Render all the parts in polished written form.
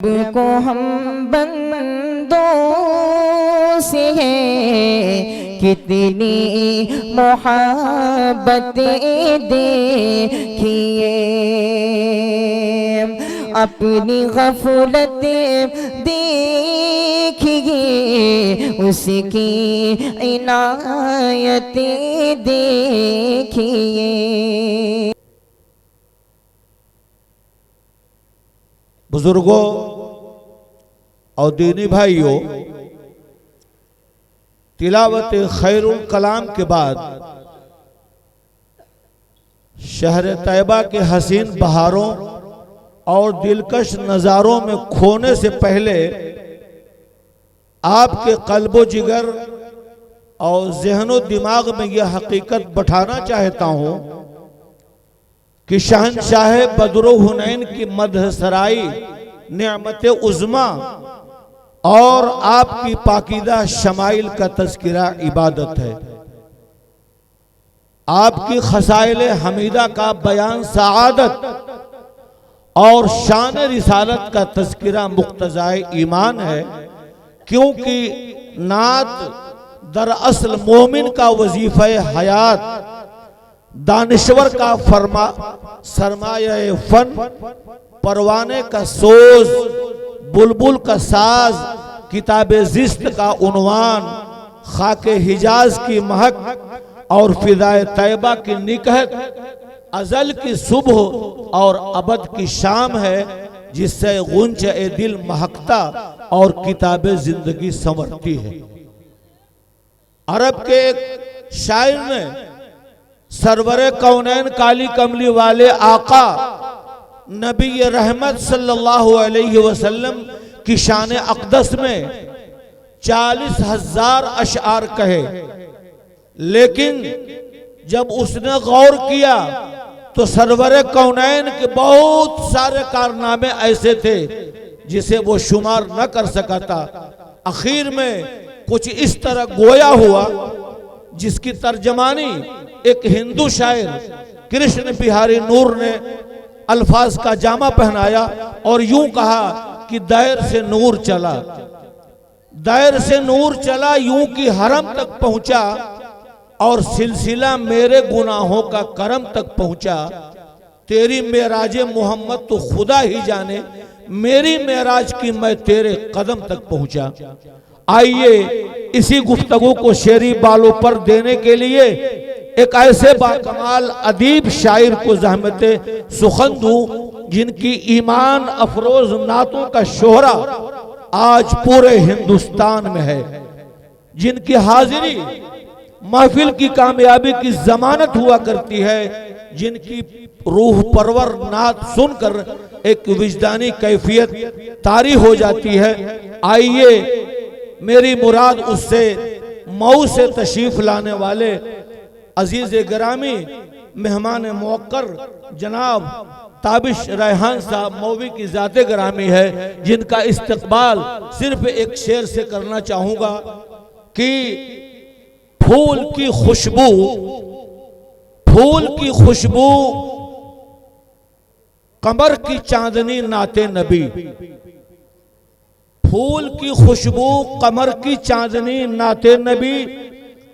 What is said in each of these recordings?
को हम बंदों से है कितनी मोहब्बतें देखिए, अपनी गफलत देखिए, उसकी इनायतें देखिए। बुजुर्गों और दीनी भाइयों, तिलावत खैरुल कलाम के बाद शहर तैयबा के हसीन बहारों और दिलकश नज़ारों में खोने से पहले आपके कल्बो जिगर और ज़हनो दिमाग में यह हकीकत बैठाना चाहता हूँ कि शहनशाह बदरो हुनैन की मदह सराई नेमत उज़्मा और आपकी पाकीदा शमाइल का तज़किरा इबादत है। आपकी खसाइल हमीदा का बयान सआदत और शान रिसालत का तज़किरा मुक्तज़ाए ईमान है, क्योंकि नात दरअसल मोमिन का वजीफ़ा हयात, दानिश्वर का फरमा सरमाया फन, परवाने का सोज, बुलबुल का साज, किताबे जिस्त का उन्वान, खाके हिजाज की महक और फिदाए तैयबा की निकहत, अजल की सुबह और अबद की शाम है, जिससे गुंज ए दिल महकता और किताबे जिंदगी संवरती है। अरब के एक शायर ने सरवरे कौनैन काली कमली वाले आका नबी रहमत सल्लल्लाहु अलैहि वसल्लम की शान अक़दस में 40,000 अशआर कहे, लेकिन जब उसने गौर किया तो सरवरे कौनैन के बहुत सारे कारनामे ऐसे थे जिसे वो शुमार न कर सका था। आखिर में कुछ इस तरह गोया हुआ जिसकी तर्जमानी एक हिंदू शायर कृष्ण बिहारी नूर ने अल्फाज का जामा पहनाया और यूं कहा कि दैर से नूर चला, दैर से नूर चला, यूं कि हरम तक पहुंचा और सिलसिला मेरे गुनाहों का करम तक पहुंचा। तेरी मेराजे मोहम्मद तो खुदा ही जाने, मेरी मेराज की मैं तेरे कदम तक पहुंचा। आइए इसी गुफ्तगू को शेरी बालों पर देने के लिए एक ऐसे बाकमाल अदीब शायर को ज़हमते सुखन दूं जिनकी ईमान अफरोज नातों का शोहरा आज पूरे हिंदुस्तान में है, जिनकी हाजिरी महफिल की कामयाबी की जमानत हुआ करती है, जिनकी रूह परवर नात सुनकर एक विजदानी कैफियत तारी हो जाती है। आइए मेरी मुराद उससे मऊ से तशरीफ लाने वाले अजीज गिरामी मेहमान मुअक्कर जनाब ताबिश रेहान साहब मौवी की ज़ाते गिरामी है, जिनका इस्तकबाल सिर्फ एक शेर से करना चाहूँगा कि फूल की खुशबू, फूल की खुशबू, कमर की चांदनी नाते नबी, फूल की खुशबू, कमर की चांदनी नाते नबी,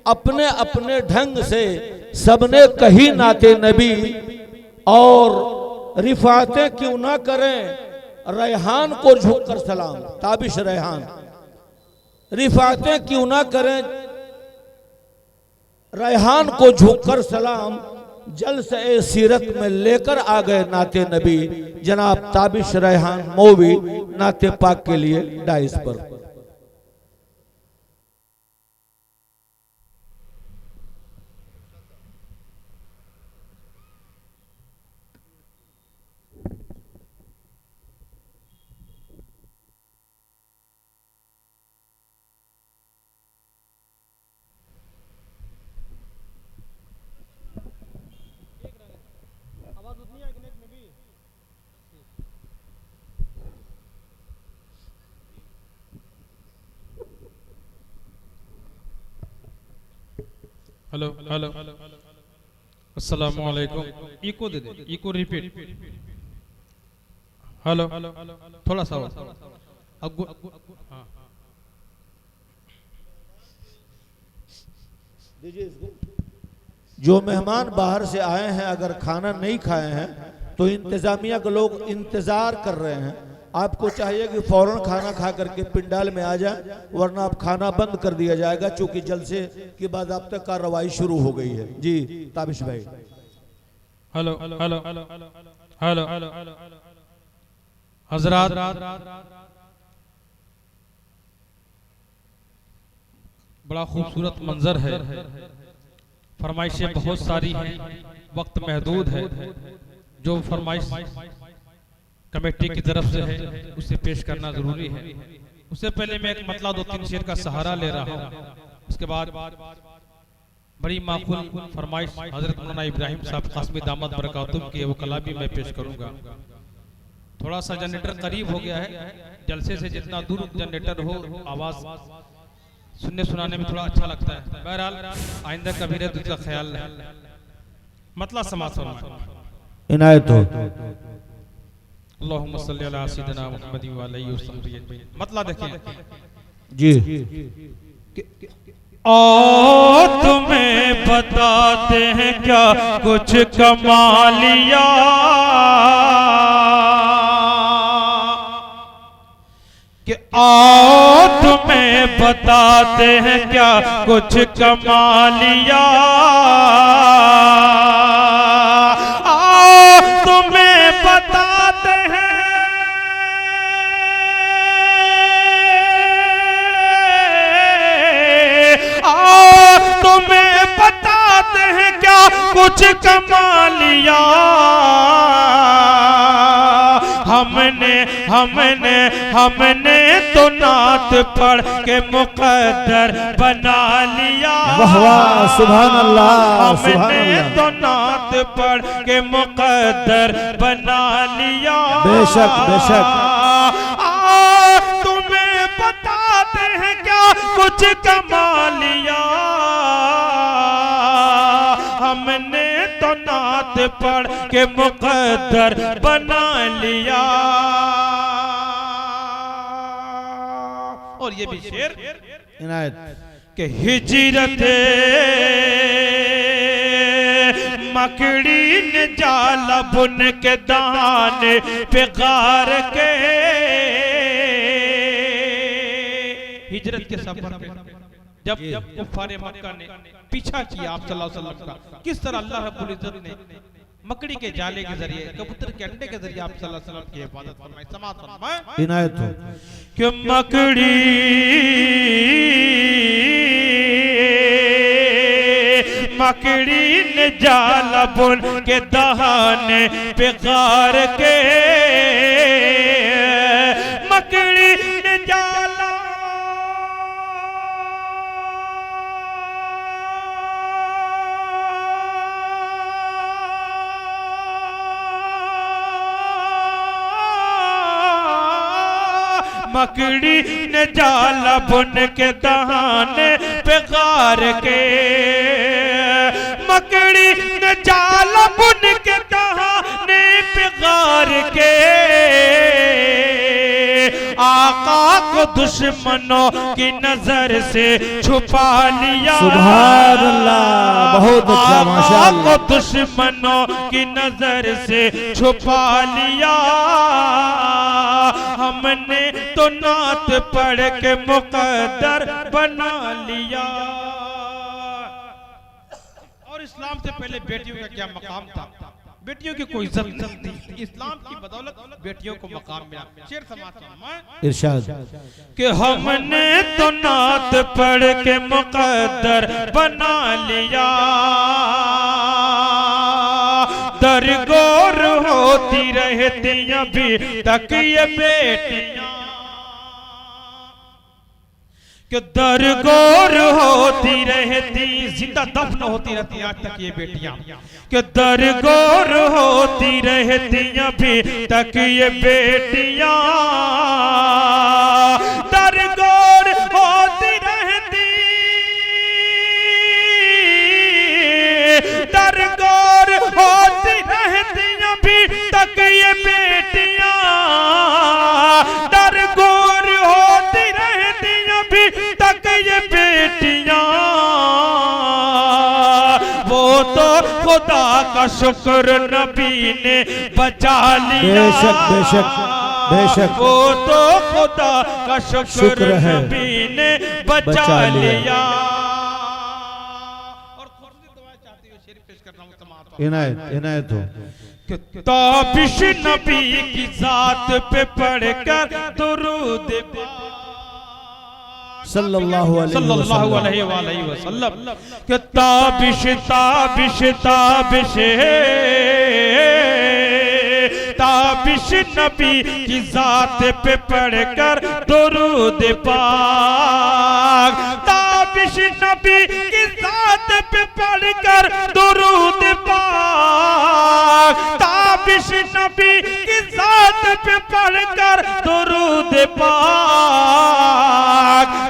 अपने अपने ढंग से सबने कही नाते नबी, और रिफातें क्यों ना करें रेहान को झुककर सलाम। ताबिश रेहान, रिफातें क्यों ना करें रेहान को झुककर सलाम, जलसे सीरत में लेकर आ गए नाते नबी। जनाब ताबिश रेहान मौवी नाते पाक के लिए डाइस पर। हेलो हेलो अस्सलाम वालेकुम। इको दे दे, इको रिपीट। हेलो थोड़ा सा अब हाँ जो मेहमान बाहर से आए हैं अगर खाना नहीं खाए हैं तो इंतजामिया के लोग इंतजार कर रहे हैं। आपको चाहिए कि फौरन खाना खा करके पिंडाल में आ जाए, वरना आप खाना बंद कर दिया जाएगा, चूंकि जलसे के बाद अब तक कार्रवाई शुरू हो गई है। जी ताबिश भाई। हेलो हेलो हेलो हेलो हजरात, बड़ा खूबसूरत मंजर है। फरमाइशें बहुत सारी हैं, वक्त महदूद है। जो फरमाइश कमेटी की तरफ से है उसे पेश करना जरूरी है। उससे पहले मैं एक मतला 2-3 शेर का सहारा ले रहा हूँ। उसके बाद बड़ी माकूल फरमाइश हजरत मौलाना इब्राहिम साहब कासमी दामद बरकातुहू की वो कला भी मैं पेश करूंगा। थोड़ा सा जनरेटर करीब हो गया है, जलसे से जितना दूर जनरेटर हो आवाज सुनने सुनाने में थोड़ा अच्छा लगता है। बहरहाल आइंदा कभी का ख्याल है। मतला समाज इनायत हो। अल्लाहुम्मा सल्ली अला सय्यिदिना मुहम्मद व अलैहि वसल्लम। मतला देखिए जी। और तुम्हें बताते हैं क्या कुछ कमालिया, कि आओ तुम्हें बताते हैं क्या कुछ कमालिया, आओ तुम्हें बताते हैं तुम्हें बताते हैं क्या कुछ कमालिया। हमने तो नात पढ़ के मुकद्दर बना लिया। वाह वाह सुभान अल्लाह सुभान हमने अल्लाह। तो नात पढ़ के मुकद्दर बना लिया। बेशक बेशक। तुम्हें बताते हैं क्या कुछ कमालिया, हमने तो नात पढ़ के मुकद्दर बना लिया। और ये भी शेर इनायत के हिजरत मकड़ी ने जाला बुन के दाने पे गार के। हिजरत के सफर पे जब कुफारे मक्का ने पीछा किया आप सल्लल्लाहु अलैहि वसल्लम का, किस तरह अल्लाह रब्बुल इज्जत ने मकड़ी के जाले के जरिए, कबूतर के अंडे के जरिए आप सल्लल्लाहु अलैहि वसल्लम की हिफाजत फरमाई। समाअत फरमाए इनायत हो। कि मकड़ी ने जाला बुन के दहाने पे गार के। मकड़ी ने जाला मकड़ी ने जाला बुन के दहाने पे गार के। मकड़ी ने जाला बुन के दहाने पे गार के। आका को दुश्मनों की नजर से छुपा लिया। सुभान अल्लाह बहुत अच्छा माशाअल्लाह। को दुश्मनों की नजर से छुपा लिया। हमने तो नात पढ़ के मुकद्दर बना लिया। और इस्लाम से पहले बेटियों का क्या मकाम था, बेटियों की कोई इज्जत नहीं थी। इस्लाम की बदौलत बेटियों को मकाम मिला। शेर समाज इरशाद कि हमने तो नात पढ़ के मुकद्दर बना लिया। दरगोर होती रहती अभी तक ये बेटियां, कि दरगोर होती रहती जिंदा दफन होती रहती आज तक ये बेटियां, कि दरगोर होती रहती अभी तक ये बेटियां। दरगोर होती रहती, दरगोर होती रहती अभी तक ये बेटियां। खुदा का शुक्र नबी ने बचा लिया। बेशक बेशक बेशक, वो तो खुदा का शुक्र है नबी ने बचा लिया। और खुद दुआ चाहती हूँ, शेर पेश कर रहा हूँ तमाम। इनायत इनायत हो। ताबिश नबी की जात पे पढ़कर दुरूद सल्लल्लाहु अलैहि वसल्लम कि ताबिश ताबिश ताबिश ताबिश नबी की जात पे पढ़कर दुरूद पाक। ताबिश नबी की जात पे पढ़कर दुरूद पाक। ताबिश नबी की जात पे पढ़कर दुरूद पाक।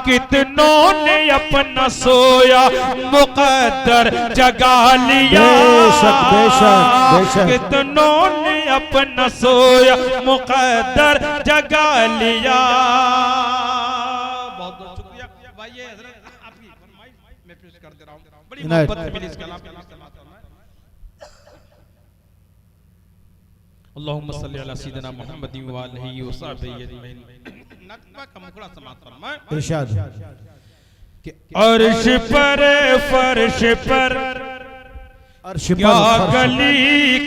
कितनों ने अपना सोया मुकद्दर जगा लिया। बेशक बेशक बेशक, कितनों ने अपना सोया मुकद्दर जगा लिया। बहुत बहुत शुक्रिया भाई, ये हजरत आपकी फरमाइश मैं पेश कर दे रहा हूँ। बड़ी मोहब्बत से मिली इस कलाम में। अल्लाहुम्मा सल्ली अला सय्यिदिना मुहम्मदिन व आलिहि व सहबिहि अजमईन। नक्बा का मुखड़ा समात फरमाए। इरशाद कि अर्श पर फर्श पर अर्श क्या पर गली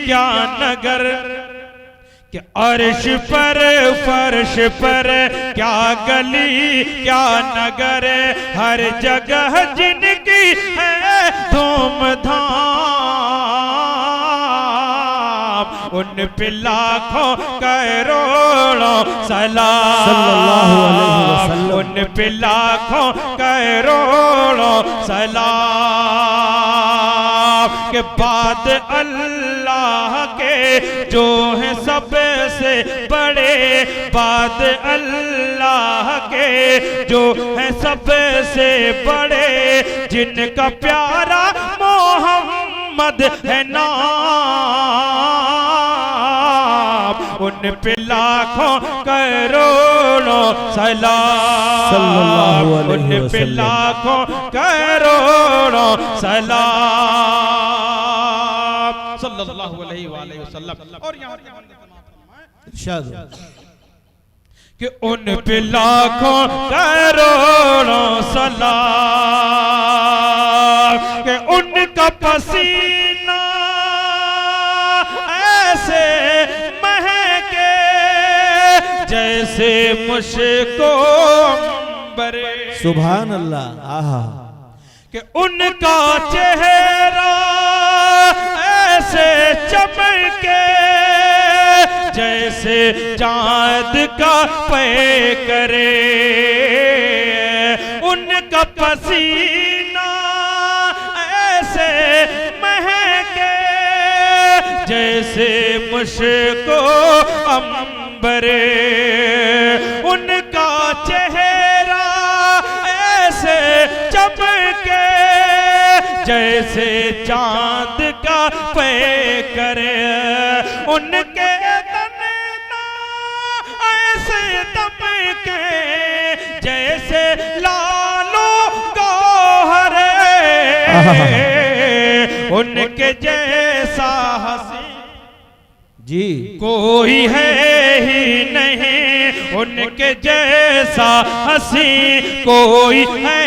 क्या नगर। कि अर्श पर फर्श पर क्या गली क्या नगर। हर जगह जिनकी है धूम धाम। उन पे लाखों करोड़ों सलाम। सल्लल्लाहु अलैहि वसल्लम। उन पे लाखों करोड़ों सलाम। के बाद अल्लाह के जो हैं सबसे बड़े। बाद अल्लाह के जो हैं सबसे बड़े। जिनका प्यारा मोहम्मद है नाम। उन पे लाखों करोड़ों सलाम। सल्लल्लाहु अलैहि उन पे वसल्लम। लाखों करोड़ों सलाम। सल्लल्लाहु अलैहि वसल्लम। और यहाँ इरशाद कि उन पे लाखों करोड़ों सलाम। कि उनका पसीना ऐसे महके जैसे मुझको अंबरे। सुभान अल्लाह। आहा, कि उनका चेहरा ऐसे चमके जैसे चांद का पे करे। उनका पसीना ऐसे महके जैसे मुझको अंबरे। उनका चेहरा ऐसे चमके जैसे चांद का पे करे। उनके तनना ऐसे दमके जैसे लालो गौहरे। उनके जैसा हंसी जी कोई है ही नहीं। उनके जैसा हंसी कोई है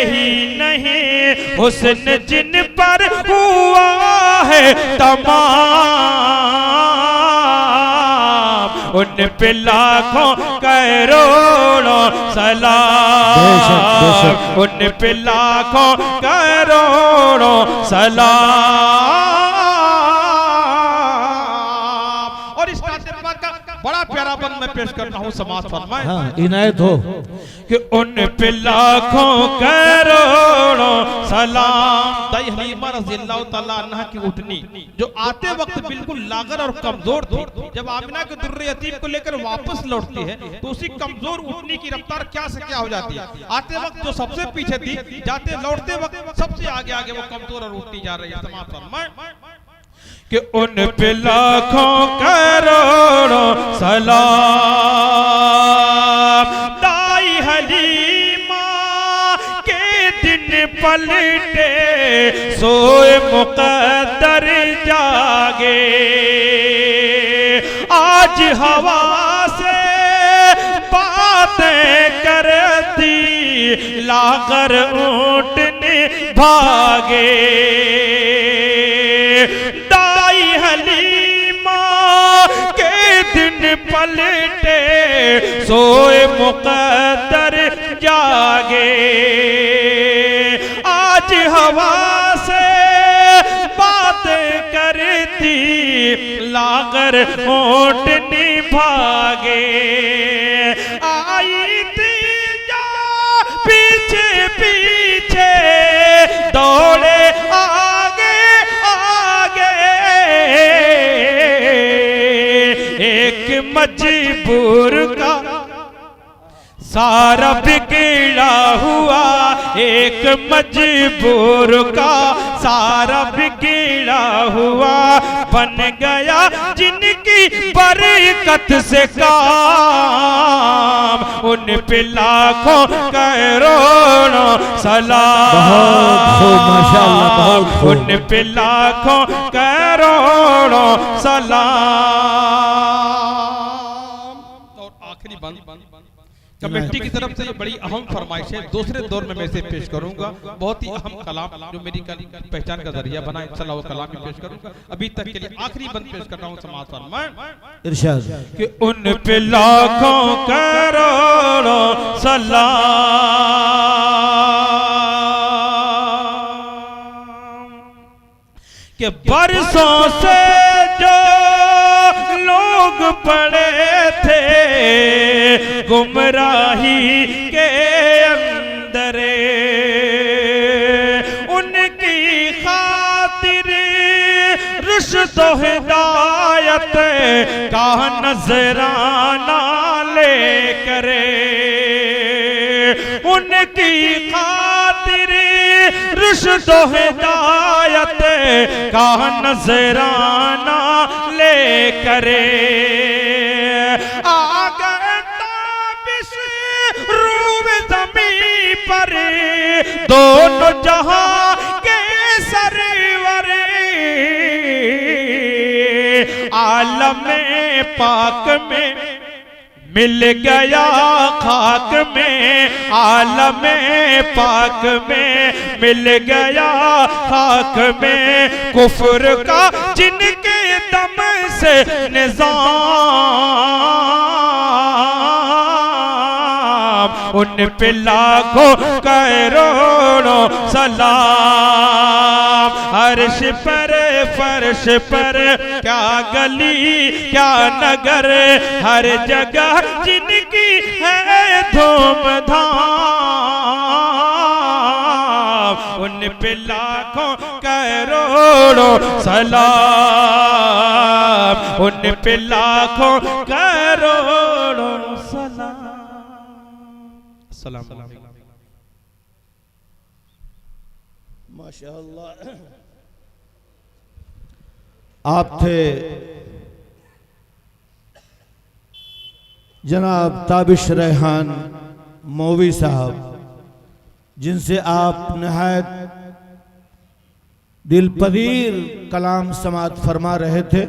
ही नहीं। हुस्न जिन पर हुआ है तमाम। उन पे लाखों करोड़ों सलाम। उन पे लाखों करोड़ों सलाम। और इस कातिबा का बड़ा प्यारा बंद मैं पेश करता हूँ, समाज फरमाए। हाँ, इनायत हो। कि उन पे लाखों करोड़ों सलाम। दाई हलीमा रज़ियल्लाहु ताला अन्हा की उठनी जो आते वक्त बिल्कुल लागर और कमजोर थी, जब आमिना के दुर्रे यतीम को लेकर वापस लौटती है तो उसी कमजोर उठनी की रफ्तार क्या से क्या हो जाती है। आते वक्त जो सबसे पीछे थी, जाते लौटते वक्त सबसे आगे आगे वो कमजोर और उठती जा रही है। समाज फरमाए कि उन पे लाखों करोड़ों सलाम। दाई हलीमा के दिन पलटे सोए मुकद्दर जागे। आज हवा से बातें करती लाकर ऊँटने भागे। दाई हलीमा के दिन पलटे सोए मुकद्दर जागे। आज हवा से बातें करती लाकर ऊँटने भागे। आई थी जा पीछे पीछे दौड़े आगे आगे। एक मजबूर का सारा बिगड़ा हुआ, एक मजबूर का सारा बिगड़ा हुआ बन गया जिनकी बरकत से काम। उन पे लाखों करोड़ों सलाम। बहुत खूब माशाअल्लाह, बहुत खूब। उन पे लाखों करोड़ों सलाम। और आखिरी बंद कमेटी की तरफ से ये बड़ी अहम फरमाइश है, दूसरे दौर में मैं इसे पेश करूंगा। बहुत ही अहम कलाम जो मेरी पहचान का जरिया बना, इंशाअल्लाह वो कलाम ही पेश करूंगा। अभी तक के लिए आखिरी बंद पेश कर रहा हूं समाज फरमाए इरशाद कि उन पे लाखों करोड़ों सलाम कि बरसों से जो लोग पड़े थे गुमराही के अंदर, उनकी खातिर रुश्द व हिदायत का नजराना ले करे। उनकी खातिर रुश्द व हिदायत का नजराना ले करे। पर दोनों जहां के सरवर आलम पाक में मिल गया खाक में, आलम पाक में मिल गया खाक में कुफ्र का जिनके दम से निजाम। उन पे लाखों करोड़ों सलाम। अर्श पर फर्श पर क्या गली क्या नगर, हर जगह जिनकी है धूम धाम। उन पे लाखों करोड़ों सलाम। उन पे लाखों करोड़ों सलाम। सलाम माशाअल्लाह। आप थे जनाब ताबिश रेहान मौवी साहब, जिनसे आप नहायत दिलपदीर कलाम समात फरमा रहे थे।